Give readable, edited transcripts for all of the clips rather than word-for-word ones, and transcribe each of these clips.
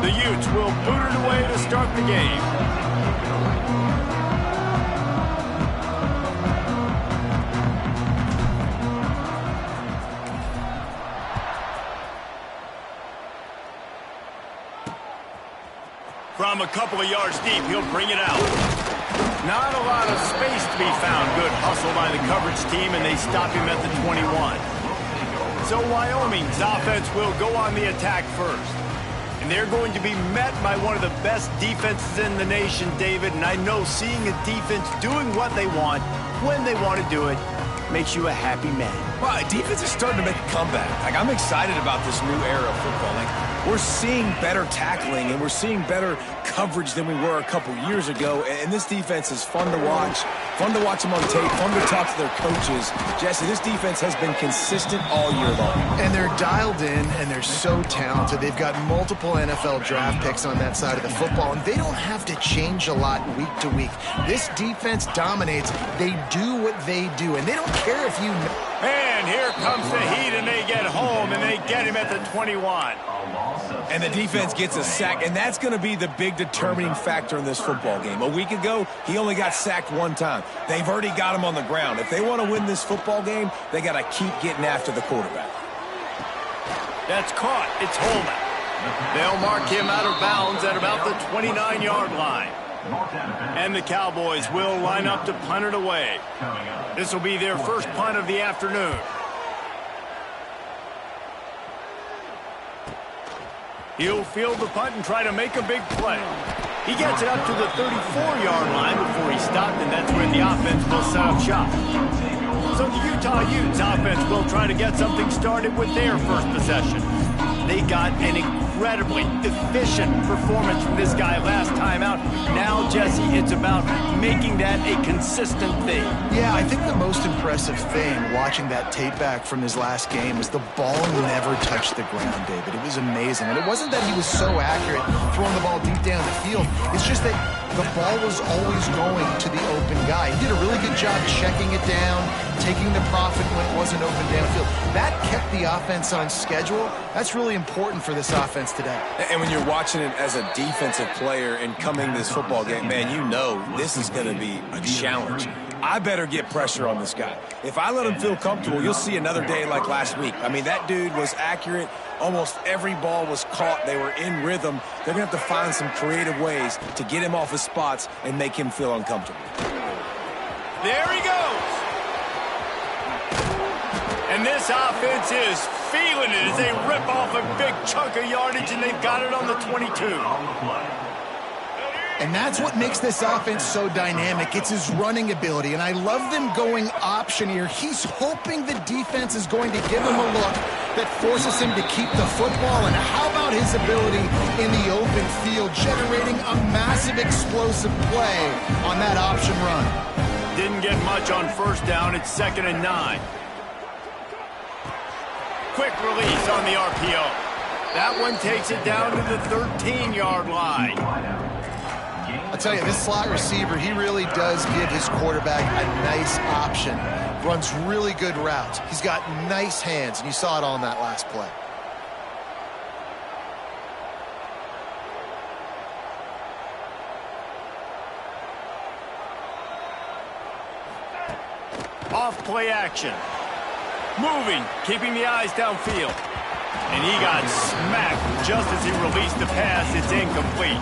The Utes will boot it away to start the game. From a couple of yards deep, he'll bring it out. Not a lot of space to be found. Good hustle by the coverage team, and they stop him at the 21. So Wyoming's offense will go on the attack first. And they're going to be met by one of the best defenses in the nation, David. And I know seeing a defense doing what they want, when they want to do it, makes you a happy man. Well, defense is starting to make a comeback. I'm excited about this new era of football. We're seeing better tackling, and we're seeing better coverage than we were a couple years ago. And this defense is fun to watch. Fun to watch them on tape. Fun to talk to their coaches. Jesse, this defense has been consistent all year long. And they're dialed in, and they're so talented. They've got multiple NFL draft picks on that side of the football, and they don't have to change a lot week to week. This defense dominates. They do what they do, and they don't care if you know. And here comes the Heat, and they get home, and they get him at the 21. And the defense gets a sack, and that's going to be the big determining factor in this football game. A week ago, he only got sacked one time. They've already got him on the ground. If they want to win this football game, they got to keep getting after the quarterback. That's caught. It's Holman. They'll mark him out of bounds at about the 29-yard line. And the Cowboys will line up to punt it away. This will be their first punt of the afternoon. He'll field the punt and try to make a big play. He gets it up to the 34-yard line before he stopped, and that's where the offense will set up shop. So the Utah Utes offense will try to get something started with their first possession. They got an incredibly efficient performance from this guy last time out. Now, Jesse, it's about making that a consistent thing. Yeah, I think the most impressive thing watching that tape back from his last game is the ball never touched the ground, David. It was amazing. And it wasn't that he was so accurate throwing the ball deep down the field. It's just that the ball was always going to the open guy. He did a really good job checking it down, taking the profit when it wasn't open downfield. That kept the offense on schedule. That's really important for this offense today. And when you're watching it as a defensive player and coming to this football game, man, you know this is going to be a challenge. I better get pressure on this guy. If I let him feel comfortable, you'll see another day like last week. I mean, that dude was accurate. Almost every ball was caught. They were in rhythm. They're going to have to find some creative ways to get him off his spots and make him feel uncomfortable. There he goes. And this offense is feeling it as they rip off a big chunk of yardage, and they've got it on the 22. And that's what makes this offense so dynamic. It's his running ability, and I love them going option here. He's hoping the defense is going to give him a look that forces him to keep the football. And how about his ability in the open field, generating a massive explosive play on that option run? Didn't get much on first down. It's 2nd and 9. Quick release on the RPO. That one takes it down to the 13-yard line. I'll tell you, this slot receiver, he really does give his quarterback a nice option. Runs really good routes. He's got nice hands, and you saw it on that last play. Off play action. Moving, keeping the eyes downfield. And he got smacked just as he released the pass. It's incomplete.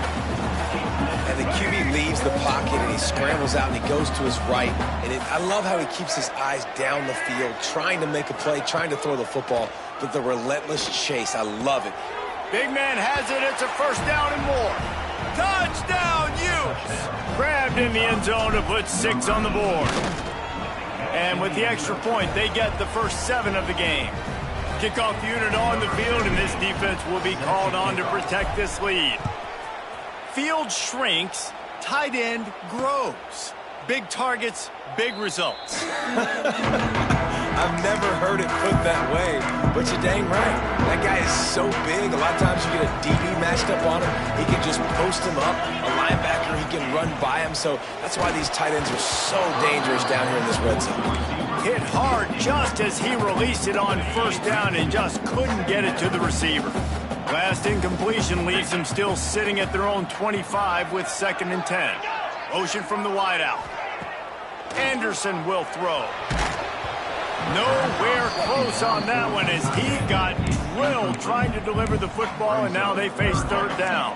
And the QB leaves the pocket, and he scrambles out, and he goes to his right. And I love how he keeps his eyes down the field, trying to make a play, trying to throw the football, but the relentless chase. I love it. Big man has it. It's a first down and more. Touchdown, Utes! Grabbed in the end zone to put 6 on the board. And with the extra point, they get the first 7 of the game. Kickoff unit on the field, and this defense will be called on to protect this lead. Field shrinks, tight end grows. Big targets, big results. I've never heard it put that way, but you're dang right. That guy is so big. A lot of times you get a DB matched up on him. He can just post him up. A linebacker, he can run by him. So that's why these tight ends are so dangerous down here in this red zone. Hit hard just as he released it on first down and just couldn't get it to the receiver. Last incompletion leaves them still sitting at their own 25 with 2nd and 10. Motion from the wideout. Anderson will throw. Nowhere close on that one as he got drilled trying to deliver the football, and now they face 3rd down.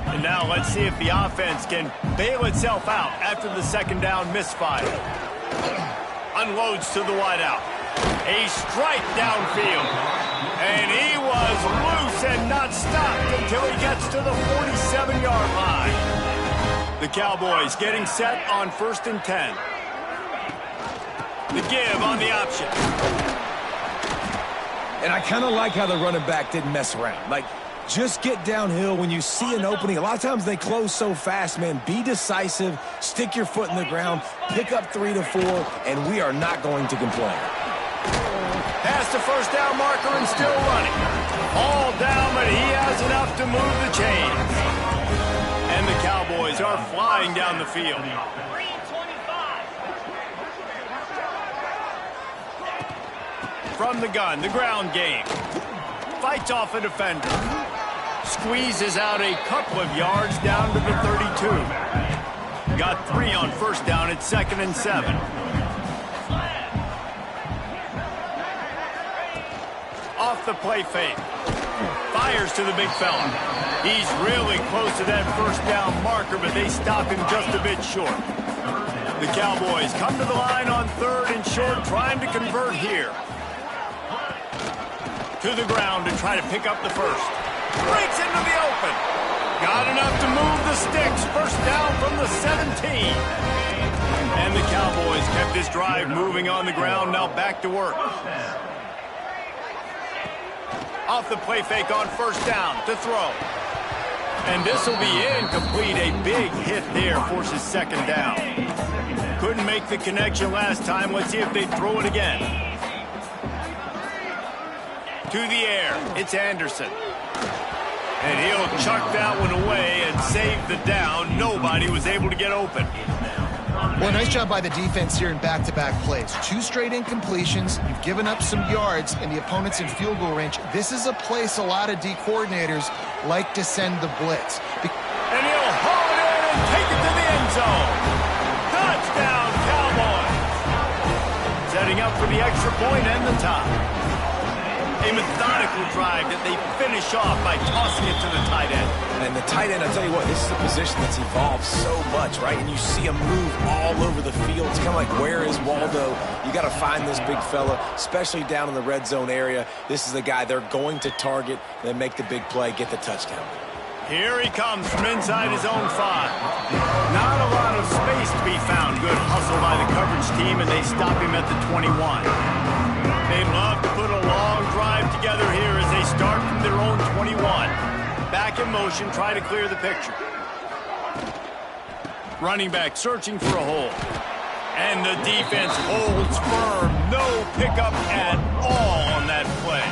And now let's see if the offense can bail itself out after the 2nd down misfire. Unloads to the wideout. A strike downfield. And he was loose and not stopped until he gets to the 47-yard line. The Cowboys getting set on 1st and 10. The give on the option. And I kind of like how the running back didn't mess around. Like, just get downhill when you see an opening. A lot of times they close so fast, man. Be decisive, stick your foot in the ground, pick up 3 to 4, and we are not going to complain. Past the 1st down marker and still running. All down, but he has enough to move the chains. And the Cowboys are flying down the field. From the gun, the ground game. Fights off a defender. Squeezes out a couple of yards down to the 32. Got 3 on 1st down at 2nd and 7. Off the play fake. Fires to the big fella. He's really close to that 1st down marker, but they stop him just a bit short. The Cowboys come to the line on 3rd and short, trying to convert here. To the ground to try to pick up the 1st. Breaks into the open. Got enough to move the sticks. 1st down from the 17. And the Cowboys kept this drive moving on the ground. Now back to work. Off the play fake on 1st down to throw. And this will be incomplete. A big hit there forces 2nd down. Couldn't make the connection last time. Let's see if they throw it again. To the air, it's Anderson. And he'll chuck that one away and save the down. Nobody was able to get open. Well, nice job by the defense here in back-to-back plays. 2 straight incompletions. You've given up some yards, and the opponent's in field goal range. This is a place a lot of D coordinators like to send the blitz. And he'll haul it in and take it to the end zone. Touchdown, Cowboys. Setting up for the extra point and the tie. A methodical drive that they finish off by tossing it to the tight end. And the tight end, I'll tell you what, this is a position that's evolved so much, right? And you see him move all over the field. It's kind of like, where is Waldo? You got to find this big fella, especially down in the red zone area. This is the guy they're going to target, then make the big play, get the touchdown. Here he comes from inside his own 5. Not a lot of space to be found. Good hustle by the coverage team, and they stop him at the 21. They'd love to put a long drive together here as they start from their own 21. Back in motion, try to clear the picture. Running back searching for a hole. And the defense holds firm. No pickup at all on that play.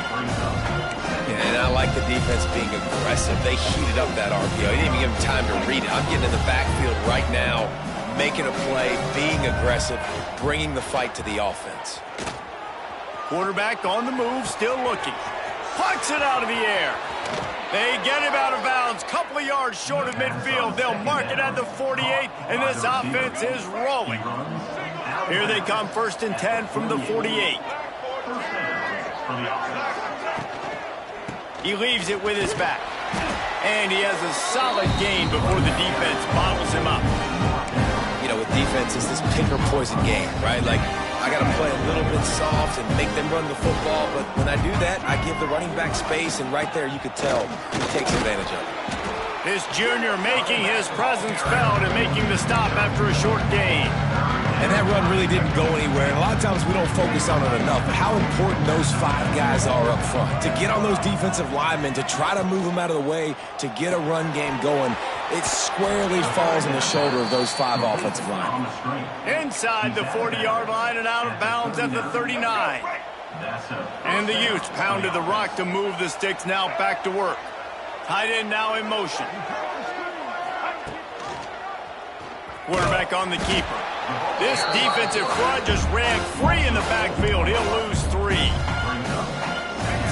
Yeah, and I like the defense being aggressive. They heated up that RPO. He didn't even give him time to read it. I'm getting in the backfield right now, making a play, being aggressive, bringing the fight to the offense. Quarterback on the move, still looking. Plucks it out of the air. They get him out of bounds, couple of yards short of midfield. They'll mark it at the 48, and this offense is rolling. Here they come, 1st and 10 from the 48. He leaves it with his back. And he has a solid gain before the defense bottles him up. You know, with defense, it's this pick or poison game, right? Like, I got to play a little bit soft and make them run the football, but when I do that, I give the running back space, and right there you could tell he takes advantage of it. This junior making his presence felt and making the stop after a short gain. And that run really didn't go anywhere, and a lot of times we don't focus on it enough, but how important those 5 guys are up front. To get on those defensive linemen, to try to move them out of the way, to get a run game going, it squarely falls on the shoulder of those 5 offensive linemen. Inside the 40-yard line and out of bounds at the 39. And the Utes pounded the rock to move the sticks, now back to work. Tight end now in motion. Quarterback on the keeper. This defensive front just ran free in the backfield. He'll lose 3.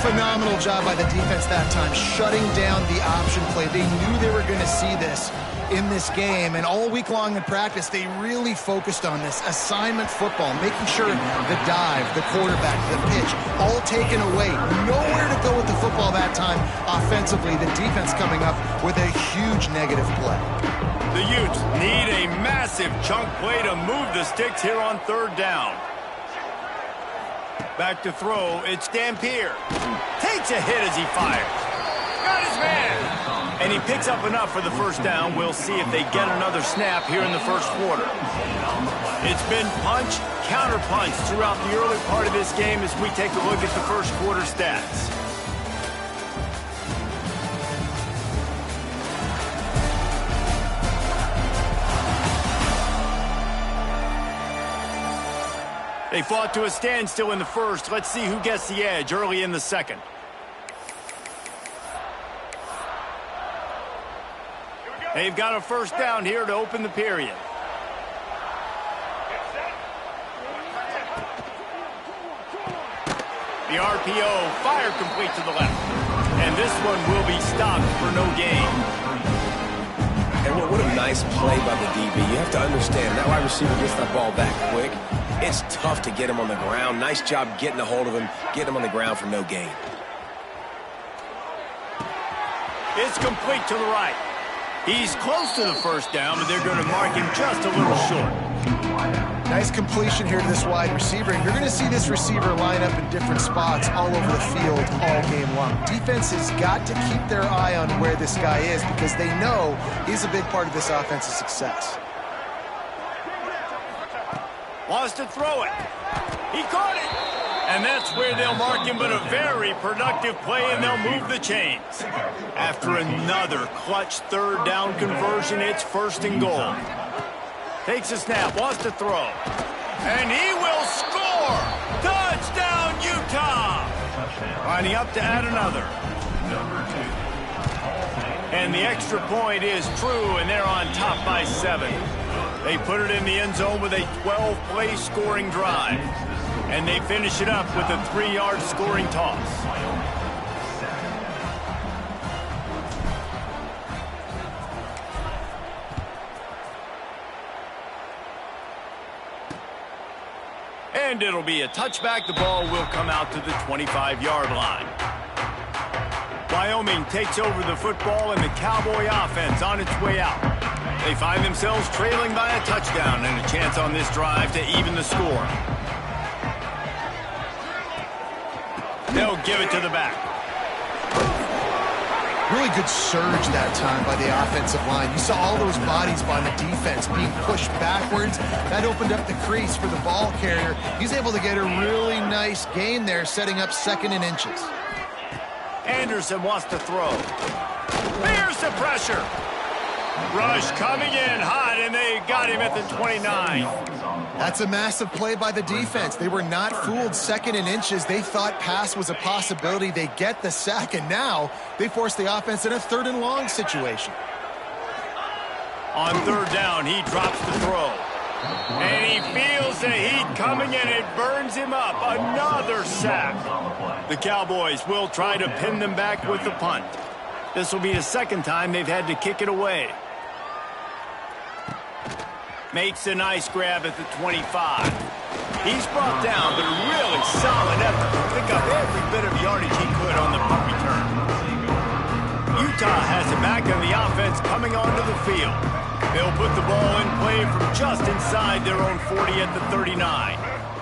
Phenomenal job by the defense that time, shutting down the option play. They knew they were going to see this in this game, and all week long in practice, they really focused on this assignment football, making sure the dive, the quarterback, the pitch, all taken away. Nowhere to go with the football that time offensively. The defense coming up with a huge negative play. The Utes need a massive chunk play to move the sticks here on third down. Back to throw, it's Dampier. Takes a hit as he fires. Got his man. And he picks up enough for the first down. We'll see if they get another snap here in the first quarter. It's been punch, counter punch throughout the early part of this game as we take a look at the first quarter stats. They fought to a standstill in the first. Let's see who gets the edge early in the second. They've got a first down here to open the period. The RPO, fire complete to the left. And this one will be stopped for no gain. And what a nice play by the DB. You have to understand, that wide receiver gets that ball back quick. It's tough to get him on the ground. Nice job getting a hold of him, getting him on the ground for no gain. It's complete to the right. He's close to the first down, but they're going to mark him just a little short. Nice completion here to this wide receiver, and you're going to see this receiver line up in different spots all over the field all game long. Defense has got to keep their eye on where this guy is because they know he's a big part of this offense's success. Wants to throw it. He caught it. And that's where they'll mark him, but a very productive play, and they'll move the chains. After another clutch third down conversion, it's first and goal. Takes a snap, wants to throw. And he will score! Touchdown, Utah! Lining up to add another. And the extra point is true, and they're on top by 7. They put it in the end zone with a 12-play scoring drive. And they finish it up with a 3-yard scoring toss. And it'll be a touchback. The ball will come out to the 25-yard line. Wyoming takes over the football, and the Cowboy offense on its way out. They find themselves trailing by a touchdown and a chance on this drive to even the score. They'll give it to the back. Really good surge that time by the offensive line. You saw all those bodies by the defense being pushed backwards. That opened up the crease for the ball carrier. He's able to get a really nice gain there, setting up 2nd and inches. Anderson wants to throw. There's the pressure. Rush coming in hot, and they got him at the 29. That's a massive play by the defense. They were not fooled. 2nd and inches. They thought pass was a possibility. They get the sack, and now they force the offense in a 3rd and long situation. On 3rd down, he drops the throw. And he feels the heat coming, and it burns him up. Another sack. The Cowboys will try to pin them back with the punt. This will be the 2nd time they've had to kick it away. Makes a nice grab at the 25. He's brought down, but a really solid effort to pick up every bit of yardage he could on the punt return. Utah has it back on the offense coming onto the field. They'll put the ball in play from just inside their own 40 at the 39.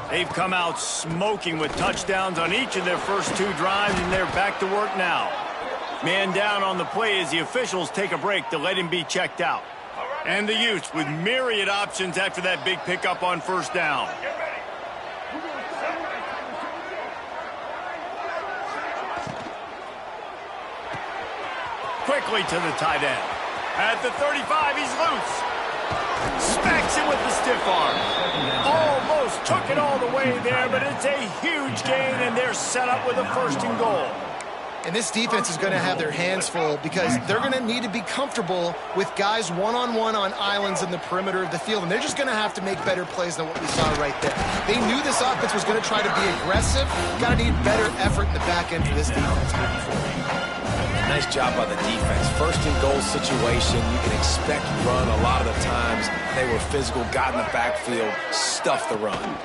They've come out smoking with touchdowns on each of their first 2 drives, and they're back to work now. Man down on the play as the officials take a break to let him be checked out. And the Utes with myriad options after that big pickup on 1st down. Quickly to the tight end. At the 35, he's loose. Smacks him with the stiff arm. Almost took it all the way there, but it's a huge gain, and they're set up with a 1st and goal. And this defense is going to have their hands full because they're going to need to be comfortable with guys one-on-one on islands in the perimeter of the field. And they're just going to have to make better plays than what we saw right there. They knew this offense was going to try to be aggressive. Got to need better effort in the back end for this defense moving forward. Nice job by the defense. First and goal situation, you can expect run a lot of the times. They were physical, got in the backfield, stuffed the run.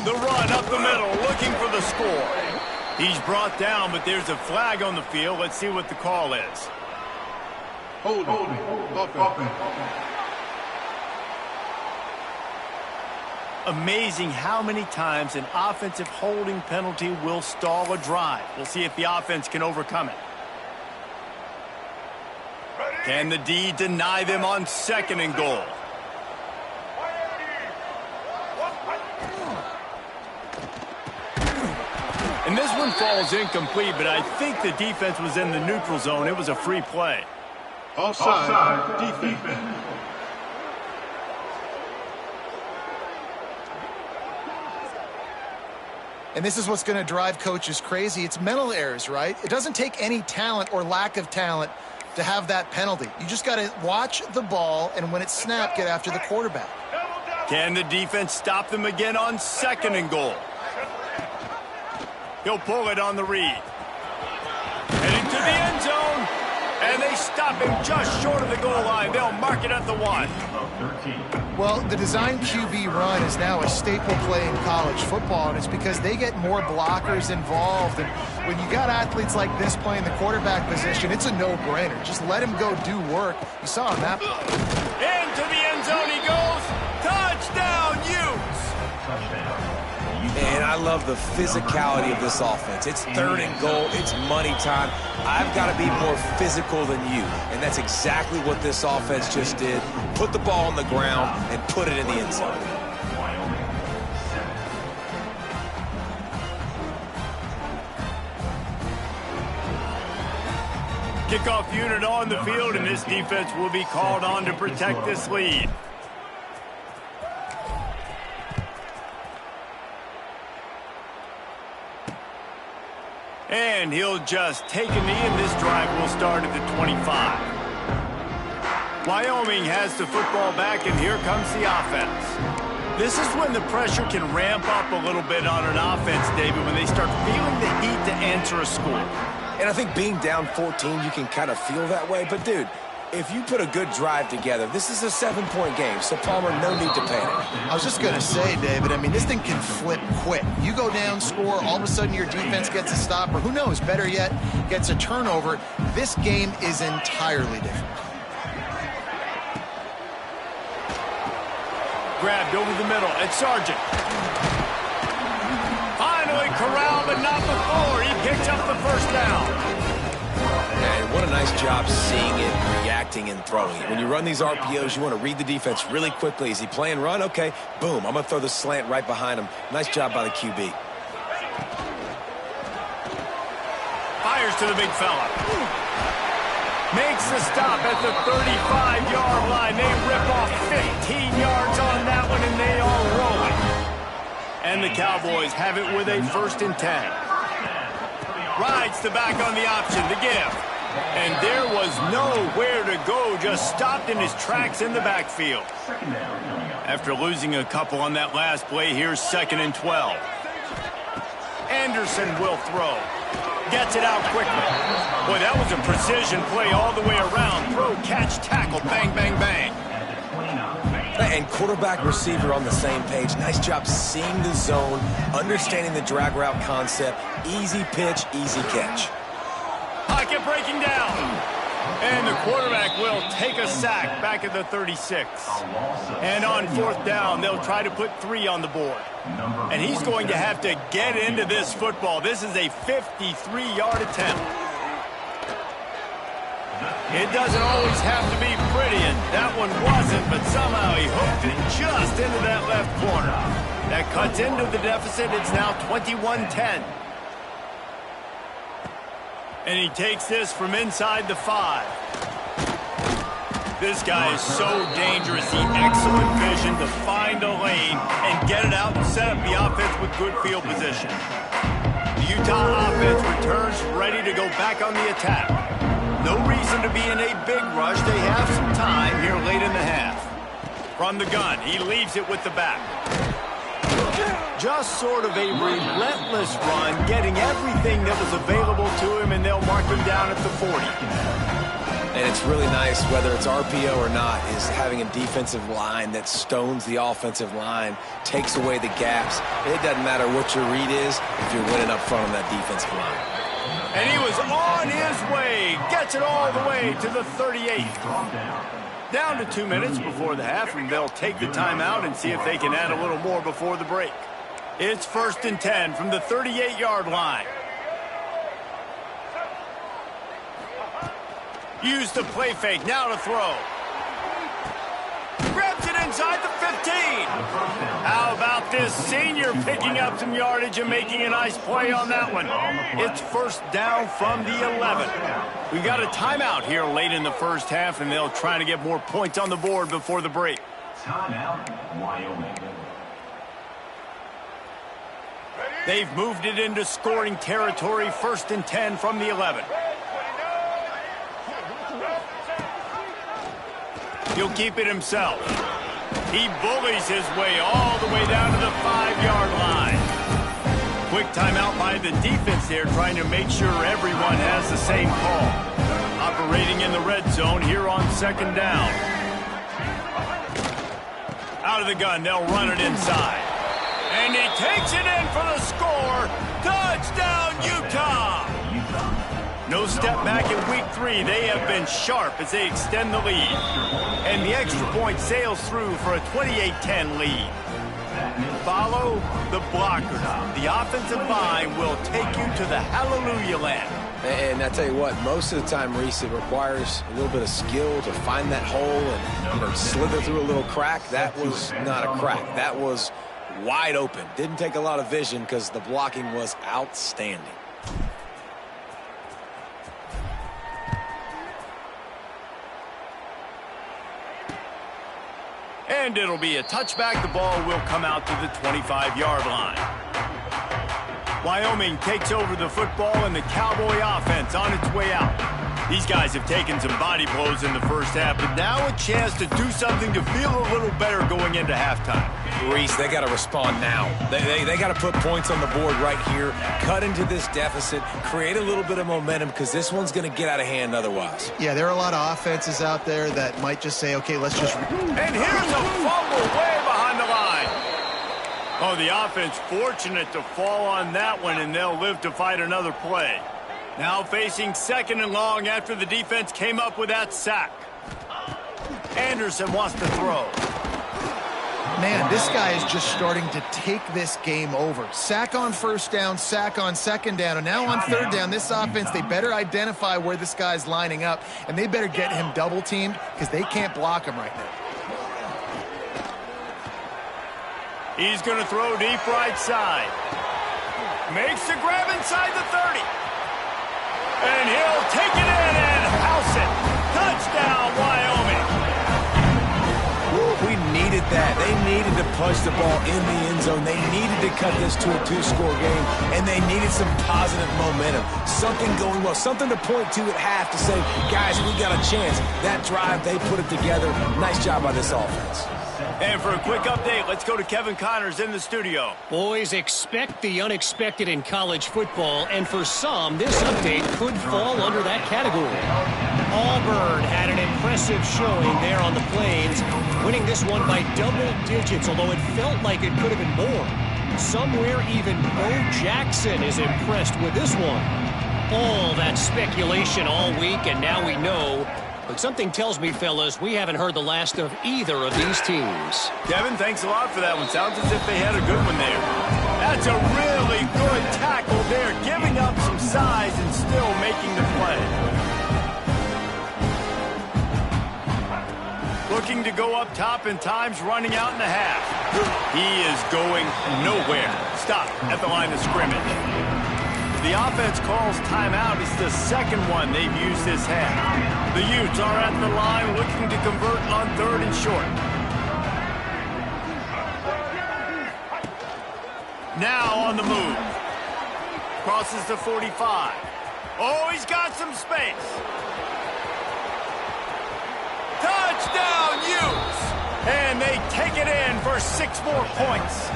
The run up the middle, looking for the score. He's brought down, but there's a flag on the field. Let's see what the call is. Holding. Amazing how many times an offensive holding penalty will stall a drive. We'll see if the offense can overcome it. Can the D deny them on second and goal? And this one falls incomplete, but I think the defense was in the neutral zone. It was a free play. Offside. Defense. And this is what's going to drive coaches crazy. It's mental errors, right? It doesn't take any talent or lack of talent to have that penalty. You just got to watch the ball, and when it's snapped, get after the quarterback. Can the defense stop them again on second and goal? He'll pull it on the read. Heading to the end zone. And they stop him just short of the goal line. They'll mark it at the 1. Well, the design QB run is now a staple play in college football, and it's because they get more blockers involved. And when you got athletes like this playing the quarterback position, it's a no-brainer. Just let him go do work. You saw him that play. Into the end zone he goes. Touchdown, Utes. And I love the physicality of this offense. It's third and goal. It's money time. I've got to be more physical than you. And that's exactly what this offense just did. Put the ball on the ground and put it in the end zone. Kickoff unit on the field, and this defense will be called on to protect this lead. And he'll just take a knee, and this drive will start at the 25. Wyoming has the football back, and here comes the offense. This is when the pressure can ramp up a little bit on an offense, David, when they start feeling the heat to answer a score. And I think being down 14, you can kind of feel that way. But, dude, if you put a good drive together, this is a 7-point game, so Palmer, no need to panic. I was just going to say, David, I mean, this thing can flip quick. You go down, score, all of a sudden your defense gets a stop, or who knows, better yet, gets a turnover. This game is entirely different. Grabbed over the middle, it's Sargent. Finally corralled, but not before. He picked up the first down. And what a nice job seeing it, reacting, and throwing it. When you run these RPOs, you want to read the defense really quickly. Is he playing run? Okay, boom. I'm going to throw the slant right behind him. Nice job by the QB. Fires to the big fella. Makes the stop at the 35-yard line. They rip off 15 yards on that one, and they are rolling. And the Cowboys have it with a 1st and 10. Rides the back on the option, the give. And there was nowhere to go, just stopped in his tracks in the backfield. After losing a couple on that last play, here's 2nd and 12. Anderson will throw. Gets it out quickly. Boy, that was a precision play all the way around. Throw, catch, tackle, bang, bang, bang. And quarterback receiver on the same page. Nice job seeing the zone, understanding the drag route concept. Easy pitch, easy catch. Pocket breaking down. And the quarterback will take a sack back at the 36. And on 4th down, they'll try to put 3 on the board. And he's going to have to get into this football. This is a 53-yard attempt. It doesn't always have to be pretty, and that one wasn't, but somehow he hooked it just into that left corner. That cuts into the deficit. It's now 21-10. And he takes this from inside the 5. This guy is so dangerous. He excellent vision to find a lane and get it out and set up the offense with good field position. The Utah offense returns ready to go back on the attack. No reason to be in a big rush. They have some time here late in the half. From the gun, he leaves it with the back. Just sort of a relentless run, getting everything that was available to him, and they'll mark him down at the 40. And it's really nice, whether it's RPO or not, is having a defensive line that stones the offensive line, takes away the gaps. It doesn't matter what your read is if you're winning up front on that defensive line. And he was on his way, gets it all the way to the 38. Down to 2 minutes before the half, and they'll take the timeout and see if they can add a little more before the break. It's 1st and 10 from the 38-yard line. Use the play fake, now to throw. Grabs it inside the 15. How about this senior picking up some yardage and making a nice play on that one? It's 1st down from the 11. We got a timeout here late in the first half, and they'll try to get more points on the board before the break. Timeout, Wyoming. They've moved it into scoring territory, 1st and 10 from the 11. He'll keep it himself. He bullies his way all the way down to the 5-yard line. Quick timeout by the defense there, trying to make sure everyone has the same call. Operating in the red zone here on 2nd down. Out of the gun, they'll run it inside. And he takes it in for the score. Touchdown, Utah! No step back in week 3. They have been sharp as they extend the lead. And the extra point sails through for a 28-10 lead. Follow the blockers. The offensive line will take you to the hallelujah land. And I tell you what, most of the time, Reese, it requires a little bit of skill to find that hole and slither through a little crack. That was not a crack. That was wide open. Didn't take a lot of vision because the blocking was outstanding. And it'll be a touchback. The ball will come out to the 25-yard line. Wyoming takes over the football, and the Cowboy offense on its way out. These guys have taken some body blows in the first half, but now a chance to do something to feel a little better going into halftime. Reese, they got to respond now. They got to put points on the board right here, cut into this deficit, create a little bit of momentum, because this one's going to get out of hand otherwise. Yeah, there are a lot of offenses out there that might just say, okay, let's just... And here's a fumble way behind the line. Oh, the offense fortunate to fall on that one, and they'll live to fight another play. Now facing 2nd and long after the defense came up with that sack. Anderson wants to throw. Man, this guy is just starting to take this game over. Sack on 1st down, sack on 2nd down, and now on 3rd down, this offense, they better identify where this guy's lining up, and they better get him double-teamed because they can't block him right now. He's going to throw deep right side. Makes the grab inside the 30. And he'll take it in and house it. Touchdown, Wyoming. We needed that. They needed to punch the ball in the end zone. They needed to cut this to a 2-score game, and they needed some positive momentum. Something going well, something to point to at half to say, guys, we got a chance. That drive, they put it together. Nice job by this offense. And for a quick update, let's go to Kevin Connors in the studio. Boys, expect the unexpected in college football, and for some, this update could fall under that category. Auburn had an impressive showing there on the Plains, winning this one by double digits, although it felt like it could have been more. Somewhere even Bo Jackson is impressed with this one. All that speculation all week, and now we know. But something tells me, fellas, we haven't heard the last of either of these teams. Kevin, thanks a lot for that one. Sounds as if they had a good one there. That's a really good tackle there, giving up some size and still making the play. Looking to go up top, and time's running out in the half. He is going nowhere. Stop at the line of scrimmage. The offense calls timeout. It's the 2nd one they've used this half. The Utes are at the line looking to convert on 3rd and short. Now on the move. crosses the 45. Oh, he's got some space. Touchdown, Utes! And they take it in for 6 more points.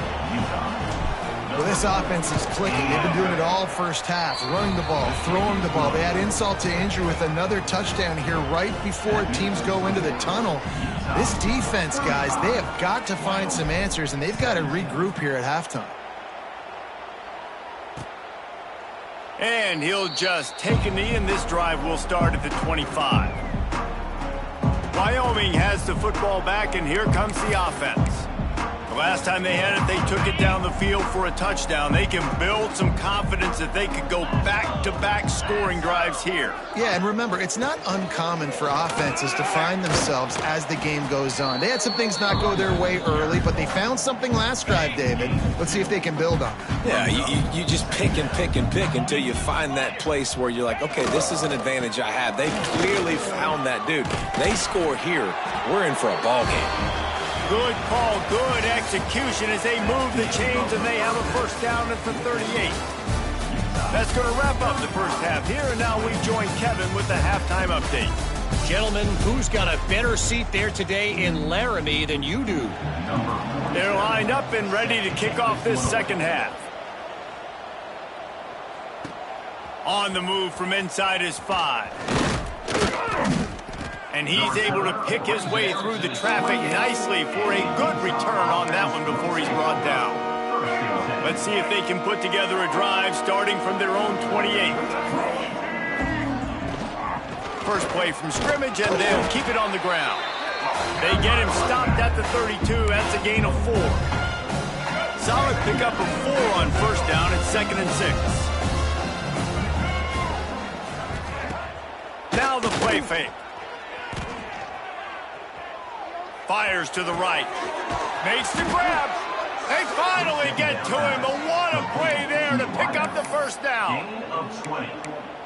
Well, this offense is clicking. They've been doing it all first half, running the ball, throwing the ball. They had insult to injury with another touchdown here right before teams go into the tunnel. This defense, guys, they have got to find some answers, and they've got to regroup here at halftime. And he'll just take a knee, and this drive will start at the 25. Wyoming has the football back, and here comes the offense. The last time they had it, they took it down the field for a touchdown. They can build some confidence that they could go back-to-back scoring drives here. Yeah, and remember, it's not uncommon for offenses to find themselves as the game goes on. They had some things not go their way early, but they found something last drive, David. Let's see if they can build on it. Yeah, you just pick and pick and pick until you find that place where you're like, okay, this is an advantage I have. They clearly found that dude. They score here, we're in for a ball game. Good call, good execution as they move the chains, and they have a first down at the 38. That's going to wrap up the first half here, and now we join Kevin with the halftime update. Gentlemen, who's got a better seat there today in Laramie than you do? They're lined up and ready to kick off this second half. On the move from inside his 5. And he's able to pick his way through the traffic nicely for a good return on that one before he's brought down. Let's see if they can put together a drive starting from their own 28. First play from scrimmage, and they'll keep it on the ground. They get him stopped at the 32. That's a gain of 4. Solid pickup of 4 on first down. It's 2nd and 6. Now the play fake. Fires to the right. Makes the grab. They finally get to him. But what a play there to pick up the first down.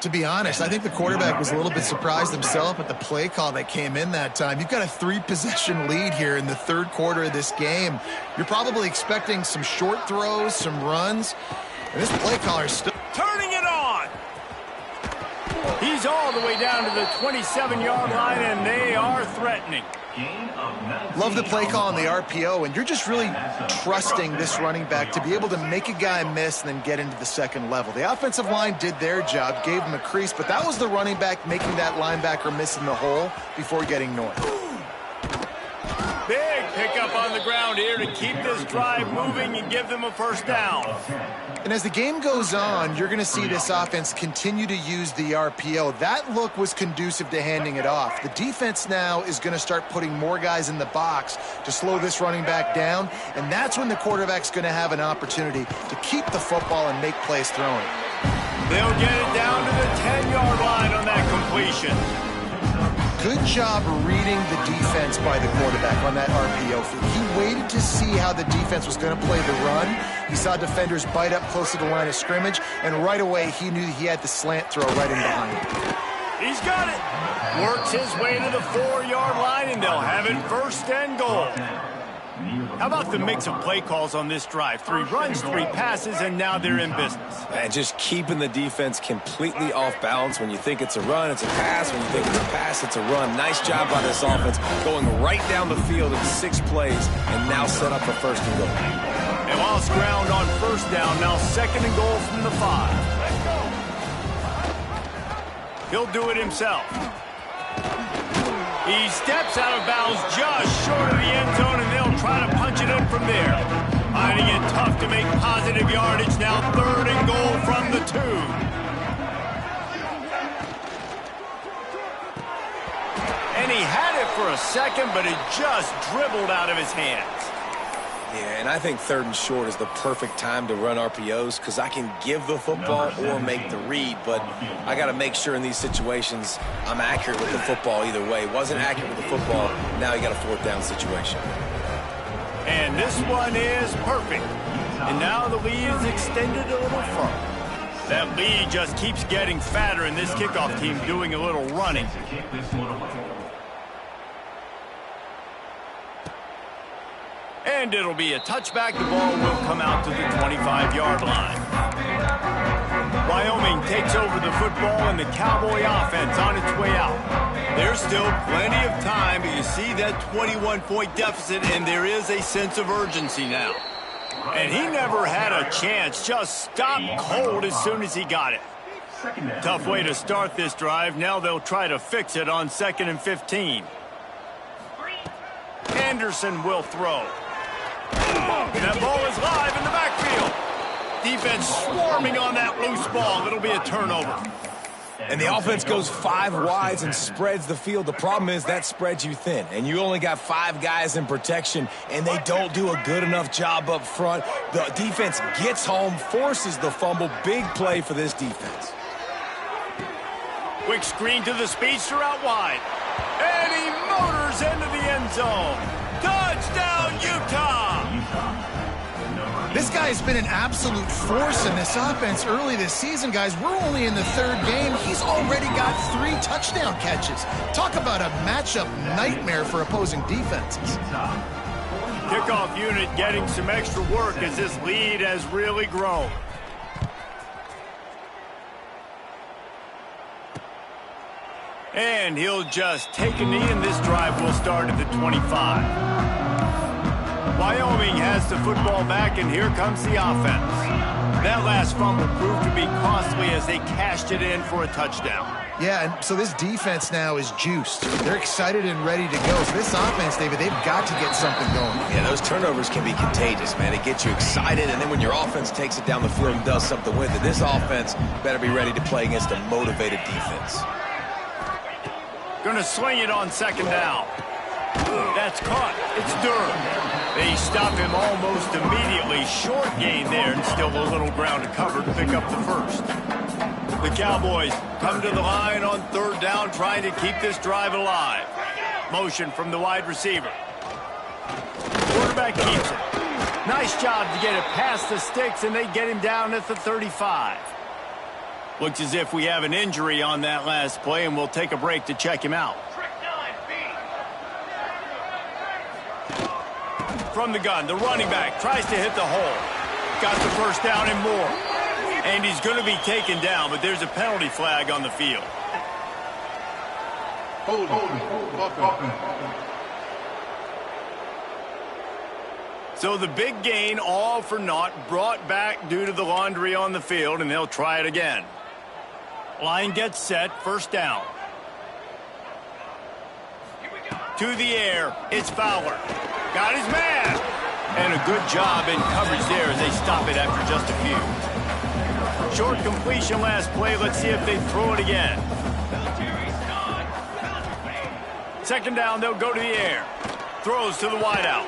To be honest, I think the quarterback was a little bit surprised himself at the play call that came in that time. You've got a 3-possession lead here in the third quarter of this game. You're probably expecting some short throws, some runs. And this play caller is still turning it on. He's all the way down to the 27-yard line, and they are threatening. Love the play call on the RPO, and you're just really trusting this running back to be able to make a guy miss and then get into the second level. The offensive line did their job, gave him a crease, but that was the running back making that linebacker miss in the hole before getting north. Big pickup on the ground here to keep this drive moving and give them a first down. And as the game goes on, you're going to see this offense continue to use the RPO. That look was conducive to handing it off. The defense now is going to start putting more guys in the box to slow this running back down, and that's when the quarterback's going to have an opportunity to keep the football and make plays throwing. They'll get it down to the 10-yard line on that completion. Good job reading the defense by the quarterback on that RPO. He waited to see how the defense was going to play the run. He saw defenders bite up close to the line of scrimmage, and right away he knew he had the slant throw right in behind him. He's got it. Works his way to the 4-yard line, and they'll have it first and goal. How about the mix of play calls on this drive? 3 runs, 3 passes, and now they're in business. And just keeping the defense completely off balance. When you think it's a run, it's a pass. When you think it's a pass, it's a run. Nice job by this offense going right down the field in 6 plays and now set up a first and goal. They lost ground on first down. Now 2nd and goal from the 5. He'll do it himself. He steps out of bounds just short of the end zone, and they'll try to punch it in from there. Finding it tough to make positive yardage. Now 3rd and goal from the 2. And he had it for a second, but it just dribbled out of his hands. Yeah, and I think 3rd and short is the perfect time to run RPOs because I can give the football or make the read, but I got to make sure in these situations I'm accurate with the football either way. Wasn't accurate with the football, now you got a 4th down situation. And this one is perfect. And now the lead is extended a little further. That lead just keeps getting fatter, and this kickoff team doing a little running. And it'll be a touchback. The ball will come out to the 25-yard line. Wyoming takes over the football and the Cowboy offense on its way out. There's still plenty of time, but you see that 21-point deficit, and there is a sense of urgency now. And he never had a chance, just stopped cold as soon as he got it. Tough way to start this drive. Now they'll try to fix it on 2nd and 15. Anderson will throw. That ball is live in the backfield. Defense swarming on that loose ball. It'll be a turnover. And the offense goes 5 wides and spreads the field. The problem is that spreads you thin, and you only got 5 guys in protection, and they don't do a good enough job up front. The defense gets home, forces the fumble. Big play for this defense. Quick screen to the speedster out wide. And he motors into the end zone. Touchdown, Utah! This guy's been an absolute force in this offense early this season, guys. We're only in the 3rd game. He's already got 3 touchdown catches. Talk about a matchup nightmare for opposing defenses. Kickoff unit getting some extra work as this lead has really grown. And he'll just take a knee, and this drive will start at the 25. Wyoming has the football back, and here comes the offense. That last fumble proved to be costly as they cashed it in for a touchdown. Yeah, and so this defense now is juiced. They're excited and ready to go. So this offense, David, they've got to get something going. Yeah, those turnovers can be contagious, man. It gets you excited, and then when your offense takes it down the field and does something with it, this offense better be ready to play against a motivated defense. Gonna swing it on 2nd down. That's caught. It's Durham. They stop him almost immediately. Short gain there, and still a little ground to cover to pick up the first. The Cowboys come to the line on 3rd down, trying to keep this drive alive. Motion from the wide receiver. Quarterback keeps it. Nice job to get it past the sticks, and they get him down at the 35. Looks as if we have an injury on that last play, and we'll take a break to check him out. From the gun, the running back tries to hit the hole. Got the first down and more. And he's going to be taken down, but there's a penalty flag on the field. Hold. So the big gain, all for naught, brought back due to the laundry on the field, and they'll try it again. Line gets set, 1st down. To the air, it's Fowler. Got his man. And a good job in coverage there as they stop it after just a few. Short completion last play. Let's see if they throw it again. 2nd down, they'll go to the air. Throws to the wideout.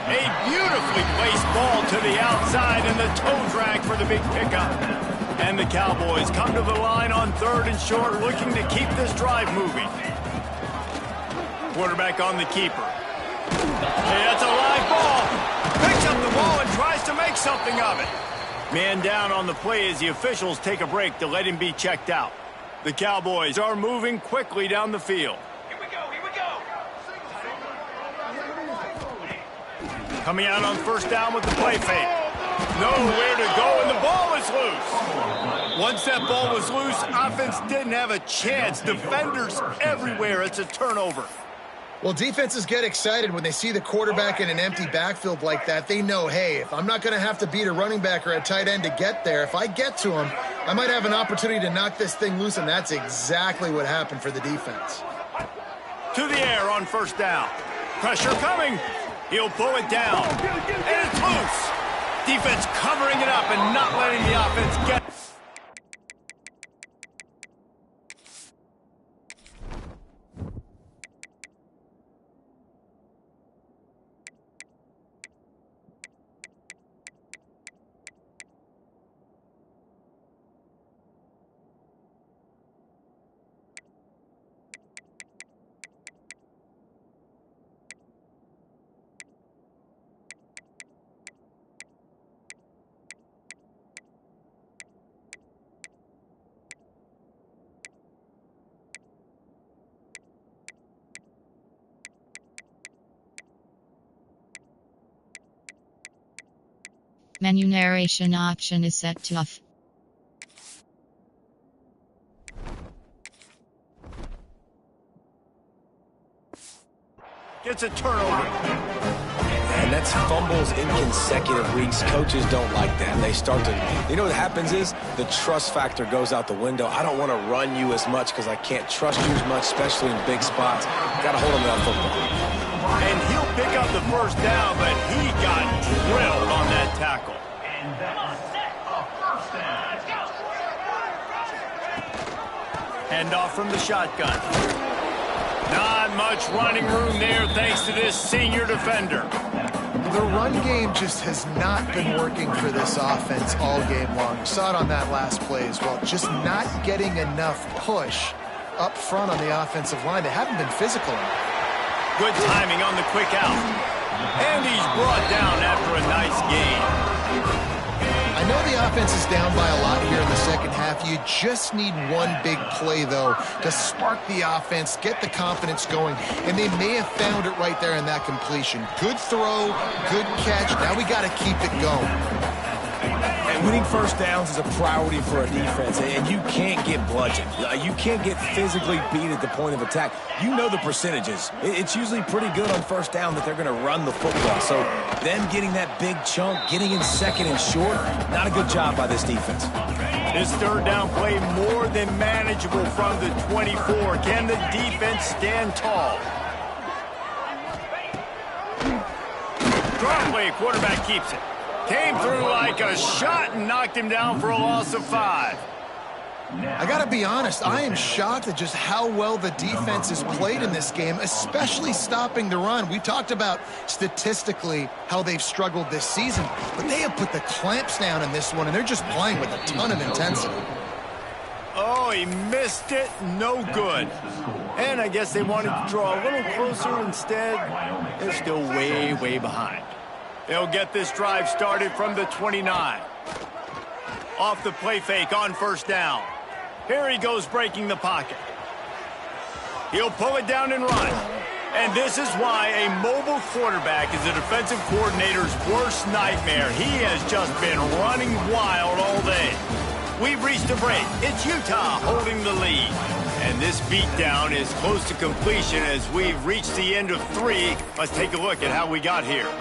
A beautifully placed ball to the outside, and the toe drag for the big pickup. And the Cowboys come to the line on 3rd and short, looking to keep this drive moving. Quarterback on the keeper. Hey, that's a live ball. Picks up the ball and tries to make something of it. Man down on the play as the officials take a break to let him be checked out. The Cowboys are moving quickly down the field. Here we go. Coming out on 1st down with the play fake. Nowhere to go, and the ball is loose. Once that ball was loose, offense didn't have a chance. Defenders everywhere. It's a turnover. Well, defenses get excited when they see the quarterback in an empty backfield like that. They know, hey, if I'm not going to have to beat a running back or a tight end to get there, if I get to him, I might have an opportunity to knock this thing loose, and that's exactly what happened for the defense. To the air on 1st down. Pressure coming. He'll pull it down. And it's loose. Defense covering it up and not letting the offense get it. Menu narration option is set to off. Gets a turnover. And that's fumbles in consecutive weeks. Coaches don't like that. They start to, you know what happens is the trust factor goes out the window. I don't want to run you as much because I can't trust you as much, especially in big spots. Got to hold on to that football. And he'll pick up the first down, but he got drilled on that tackle. And that's a first down. Hand off from the shotgun. Not much running room there thanks to this senior defender. The run game just has not been working for this offense all game long. You saw it on that last play as well. Just not getting enough push up front on the offensive line. They haven't been physical enough. Good timing on the quick out. And he's brought down after a nice gain. I know the offense is down by a lot here in the second half. You just need one big play, though, to spark the offense, get the confidence going, and they may have found it right there in that completion. Good throw, good catch. Now we got to keep it going. And winning first downs is a priority for a defense, and you can't get bludgeoned. You can't get physically beat at the point of attack. You know the percentages. It's usually pretty good on first down that they're going to run the football. So them getting that big chunk, getting in second and short, not a good job by this defense. This third down play more than manageable from the 24. Can the defense stand tall? Draw play, quarterback keeps it. Came through like a shot and knocked him down for a loss of 5. I got to be honest, I am shocked at just how well the defense has played in this game, especially stopping the run. We talked about statistically how they've struggled this season, but they have put the clamps down in this one, and they're just playing with a ton of intensity. Oh, he missed it. No good. And I guess they wanted to draw a little closer instead. They're still way, way behind. They'll get this drive started from the 29. Off the play fake on first down. Here he goes breaking the pocket. He'll pull it down and run. And this is why a mobile quarterback is a defensive coordinator's worst nightmare. He has just been running wild all day. We've reached a break. It's Utah holding the lead. And this beatdown is close to completion as we've reached the end of 3. Let's take a look at how we got here.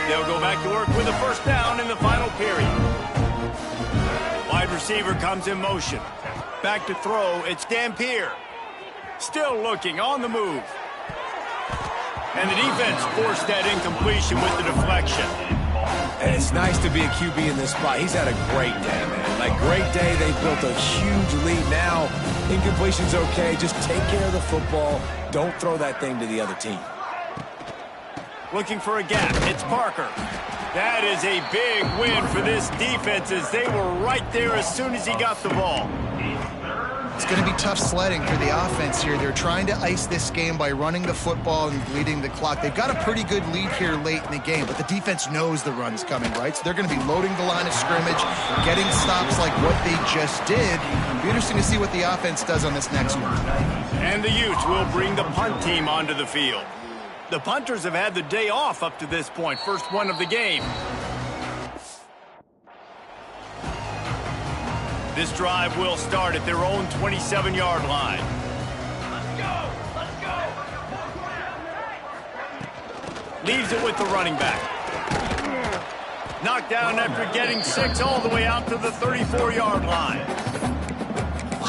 They'll go back to work with a first down in the final period. Wide receiver comes in motion. Back to throw, it's Dampier. Still looking, on the move. And the defense forced that incompletion with the deflection. And it's nice to be a QB in this spot. He's had a great day, man. Like, great day. They built a huge lead. Now, incompletion's okay. Just take care of the football. Don't throw that thing to the other team. Looking for a gap. It's Parker. That is a big win for this defense as they were right there as soon as he got the ball. It's going to be tough sledding for the offense here. They're trying to ice this game by running the football and bleeding the clock. They've got a pretty good lead here late in the game, but the defense knows the run's coming, right? So they're going to be loading the line of scrimmage, getting stops like what they just did. It'll be interesting to see what the offense does on this next one. And the Utes will bring the punt team onto the field. The punters have had the day off up to this point. First one of the game. This drive will start at their own 27-yard line. Let's go! Let's go! Leaves it with the running back. Knocked down after getting 6 all the way out to the 34-yard line.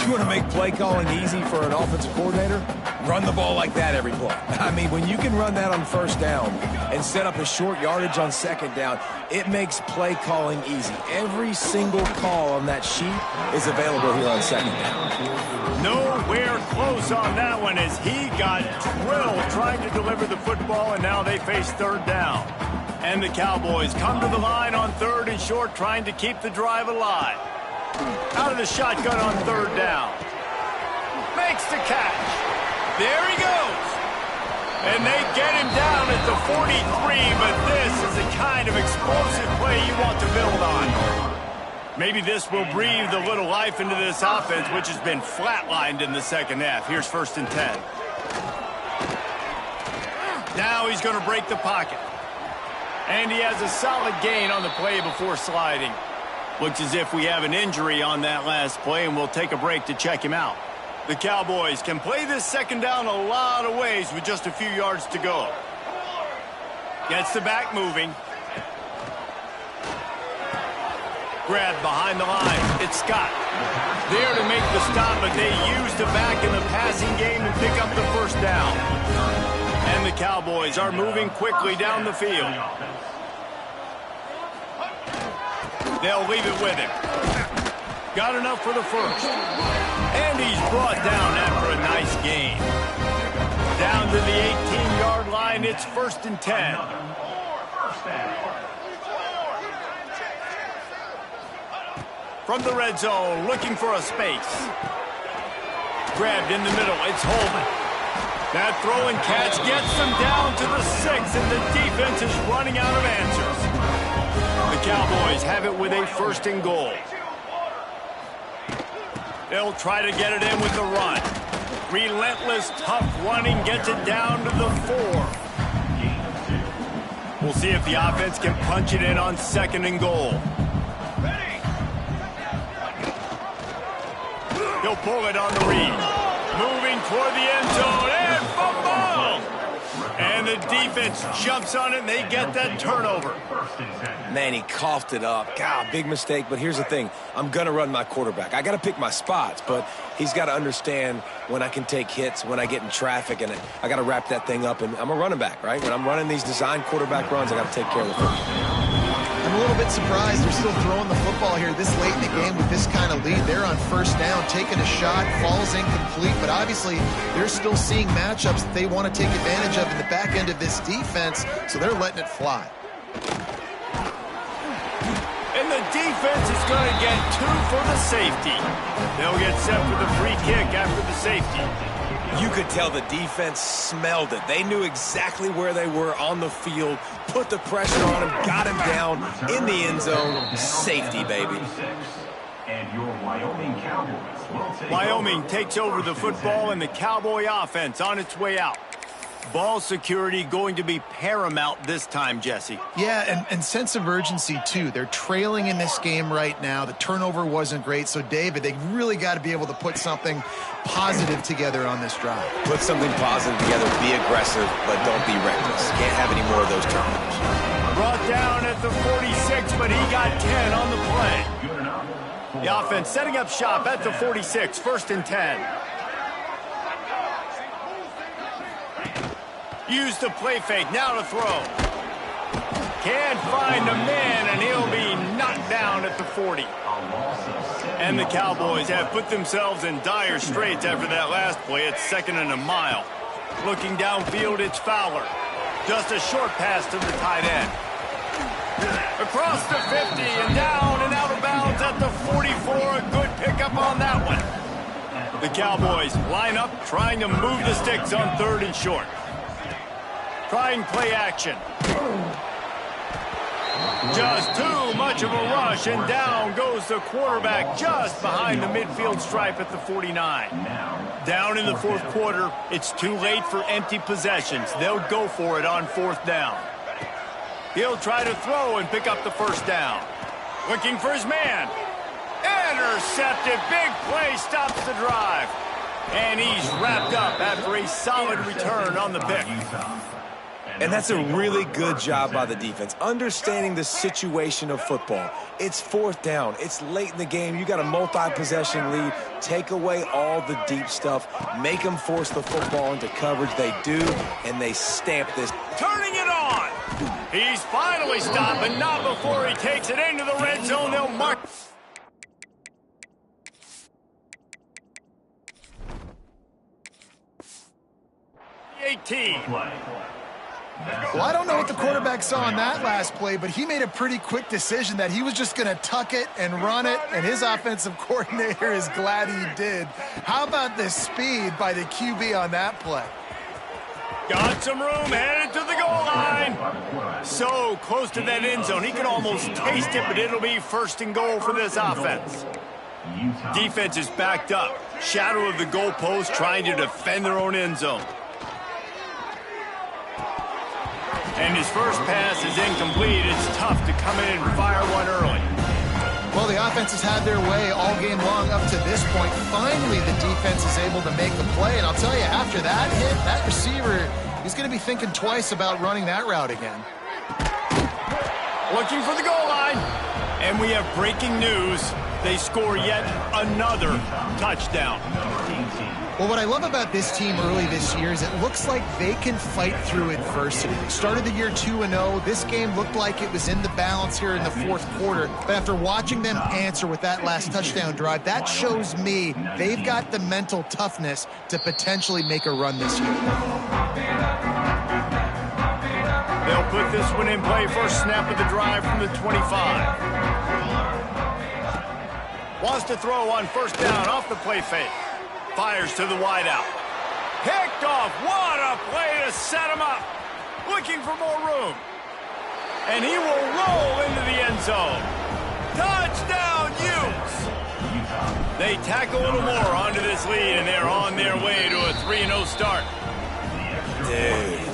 You want to make play calling easy for an offensive coordinator? Run the ball like that every play. I mean, when you can run that on first down and set up a short yardage on second down, it makes play calling easy. Every single call on that sheet is available here on second down. Nowhere close on that one as he got drilled trying to deliver the football, and now they face third down. And the Cowboys come to the line on third and short, trying to keep the drive alive. Out of the shotgun on third down. Makes the catch. There he goes. And they get him down at the 43, but this is the kind of explosive play you want to build on. Maybe this will breathe a little life into this offense, which has been flatlined in the second half. Here's 1st and 10. Now he's going to break the pocket. And he has a solid gain on the play before sliding. Looks as if we have an injury on that last play, and we'll take a break to check him out. The Cowboys can play this second down a lot of ways with just a few yards to go. Gets the back moving. Grabbed behind the line. It's Scott. There to make the stop, but they use the back in the passing game to pick up the first down. And the Cowboys are moving quickly down the field. They'll leave it with him. Got enough for the first. And he's brought down after a nice gain. Down to the 18-yard line, it's 1st and 10. From the red zone, looking for a space. Grabbed in the middle, it's Holman. That throw and catch gets them down to the 6, and the defense is running out of answers. The Cowboys have it with a 1st and goal. They'll try to get it in with the run. Relentless, tough running gets it down to the 4. We'll see if the offense can punch it in on 2nd and goal. He'll pull it on the read. Moving toward the end zone, and fumble! And the defense jumps on it, and they get that turnover. Man, he coughed it up. God, big mistake, but here's the thing. I'm going to run my quarterback. I got to pick my spots, but he's got to understand when I can take hits, when I get in traffic, and I got to wrap that thing up, and I'm a running back, right? When I'm running these design quarterback runs, I got to take care of the football. I'm a little bit surprised they're still throwing the football here this late in the game with this kind of lead. They're on 1st down, taking a shot, falls incomplete, but obviously they're still seeing matchups that they want to take advantage of in the back end of this defense, so they're letting it fly. And the defense is going to get 2 for the safety. They'll get set for the free kick after the safety. You could tell the defense smelled it. They knew exactly where they were on the field, put the pressure on him, got him down in the end zone. Safety, baby. And your Wyoming Cowboys will take Wyoming takes over the football, and the Cowboy offense on its way out. Ball security going to be paramount this time, Jesse. Yeah, and sense of urgency, too. They're trailing in this game right now. The turnover wasn't great. So, David, they really got to be able to put something positive together on this drive. Put something positive together, be aggressive, but don't be reckless. Can't have any more of those turnovers. Brought down at the 46, but he got 10 on the play. The offense setting up shop at the 46, 1st and 10. Use the play fake, now to throw. Can't find a man, and he'll be knocked down at the 40. And the Cowboys have put themselves in dire straits after that last play. It's 2nd and a mile. Looking downfield, it's Fowler. Just a short pass to the tight end. Across the 50 and down and out of bounds at the 44. A good pickup on that one. The Cowboys line up, trying to move the sticks on 3rd and short. Trying play action. Just too much of a rush, and down goes the quarterback just behind the midfield stripe at the 49. Down in the 4th quarter, it's too late for empty possessions. They'll go for it on 4th down. He'll try to throw and pick up the 1st down. Looking for his man. Intercepted. Big play stops the drive. And he's wrapped up after a solid return on the pick. And that's a really good job by the defense, understanding the situation of football. It's 4th down. It's late in the game. You got a multi-possession lead. Take away all the deep stuff. Make them force the football into coverage. They do, and they stamp this. Turning it on. He's finally stopped, but not before he takes it into the red zone. They'll mark. Well, I don't know what the quarterback saw on that last play, but he made a pretty quick decision that he was just going to tuck it and run it, and his offensive coordinator is glad he did. How about the speed by the QB on that play? Got some room, headed to the goal line. So close to that end zone, he could almost taste it, but it'll be 1st and goal for this offense. Defense is backed up. Shadow of the goalpost, trying to defend their own end zone. And his first pass is incomplete. It's tough to come in and fire one early. Well, the offense has had their way all game long up to this point. Finally, the defense is able to make the play. And I'll tell you, after that hit, that receiver, he's going to be thinking twice about running that route again. Looking for the goal line. And we have breaking news. They score yet another touchdown. Well, what I love about this team early this year is it looks like they can fight through adversity. They started the year 2-0. This game looked like it was in the balance here in the fourth quarter. But after watching them answer with that last touchdown drive, that shows me they've got the mental toughness to potentially make a run this year. They'll put this one in play. First snap of the drive from the 25. Wants to throw on first down off the play fake. Fires to the wideout. Picked off. What a play to set him up. Looking for more room. And he will roll into the end zone. Touchdown, Utes! They tack a little more onto this lead, and they're on their way to a 3-0 start.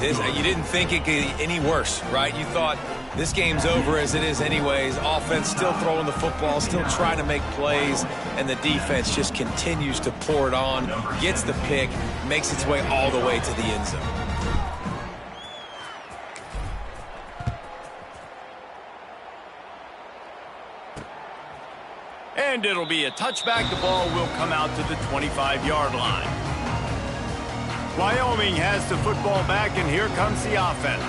Dude, you didn't think it could get any worse, right? You thought this game's over as it is anyways. Offense still throwing the football, still trying to make plays, and the defense just continues to pour it on, gets the pick, makes its way all the way to the end zone. And it'll be a touchback. The ball will come out to the 25-yard line. Wyoming has the football back, and here comes the offense.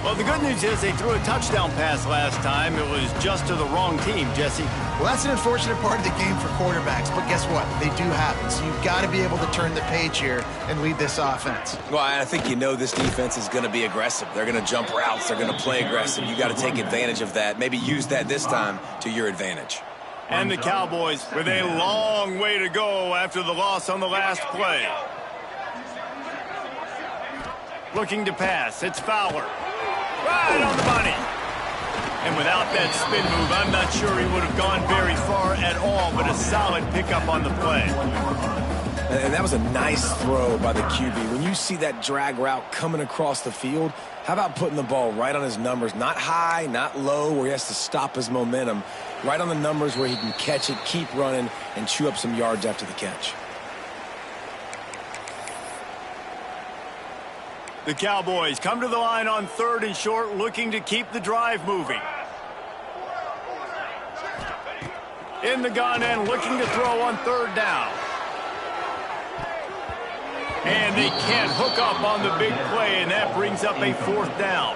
Well, the good news is they threw a touchdown pass last time. It was just to the wrong team, Jesse. Well, that's an unfortunate part of the game for quarterbacks, but guess what? They do happen, so you've got to be able to turn the page here and lead this offense. Well, I think you know this defense is going to be aggressive. They're going to jump routes. They're going to play aggressive. You got to take advantage of that. Maybe use that this time to your advantage. And the Cowboys with a long way to go after the loss on the last play. Looking to pass. It's Fowler. Right on the money. And without that spin move, I'm not sure he would have gone very far at all, but a solid pickup on the play. And that was a nice throw by the QB. When you see that drag route coming across the field, how about putting the ball right on his numbers? Not high, not low, where he has to stop his momentum. Right on the numbers where he can catch it, keep running, and chew up some yards after the catch. The Cowboys come to the line on 3rd and short, looking to keep the drive moving. In the gun and looking to throw on 3rd down. And they can't hook up on the big play, and that brings up a 4th down.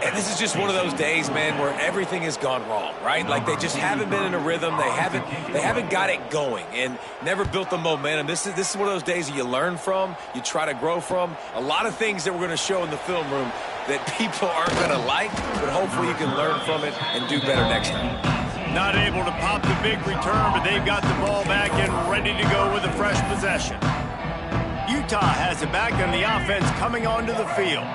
And this is just one of those days, man, where everything has gone wrong, right? Like they just haven't been in a rhythm. They haven't got it going and never built the momentum. This is one of those days that you learn from, you try to grow from. A lot of things that we're going to show in the film room that people aren't going to like, but hopefully you can learn from it and do better next time. Not able to pop the big return, but they've got the ball back and ready to go with a fresh possession. Utah has it back on the offense coming onto the field.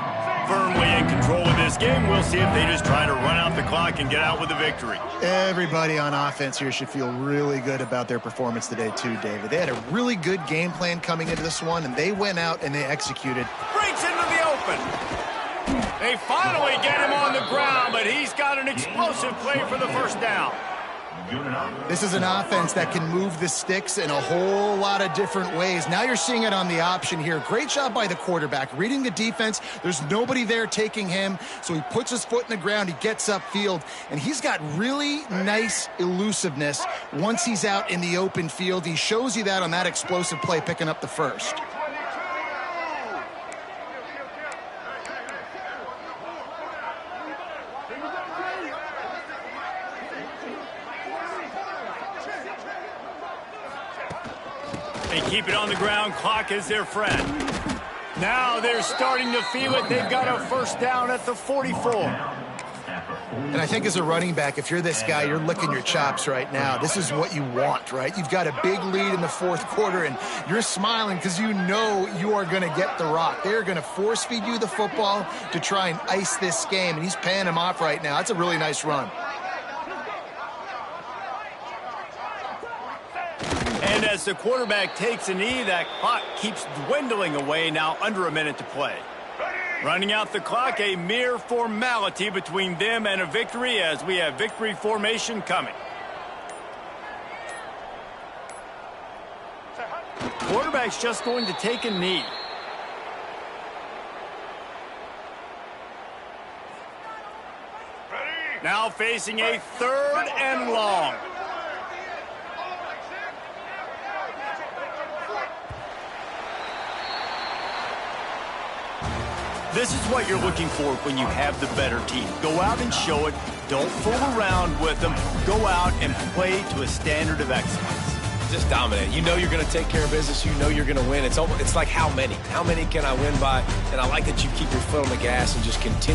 Firmly in control of this game. We'll see if they just try to run out the clock and get out with a victory. Everybody on offense here should feel really good about their performance today too, David. They had a really good game plan coming into this one, and they went out and they executed. Breaks into the open. They finally get him on the ground, but he's got an explosive play for the first down. This is an offense that can move the sticks in a whole lot of different ways. Now you're seeing it on the option here. Great job by the quarterback. Reading the defense, there's nobody there taking him, so he puts his foot in the ground, he gets upfield, and he's got really nice elusiveness once he's out in the open field. He shows you that on that explosive play, picking up the first. They keep it on the ground. Clock is their friend. Now they're starting to feel it. They've got a first down at the 44. And I think as a running back, if you're this guy, you're licking your chops right now. This is what you want, right? You've got a big lead in the fourth quarter, and you're smiling because you know you are going to get the rock. They're going to force feed you the football to try and ice this game, and he's paying him off right now. That's a really nice run. And as the quarterback takes a knee, that clock keeps dwindling away, now under a minute to play. Running out the clock, a mere formality between them and a victory as we have victory formation coming. quarterback's just going to take a knee. Now facing a 3rd and long. This is what you're looking for when you have the better team. Go out and show it. Don't fool around with them. Go out and play to a standard of excellence. Just dominate. You know you're going to take care of business. You know you're going to win. It's like how many? How many can I win by? And I like that you keep your foot on the gas and just continue.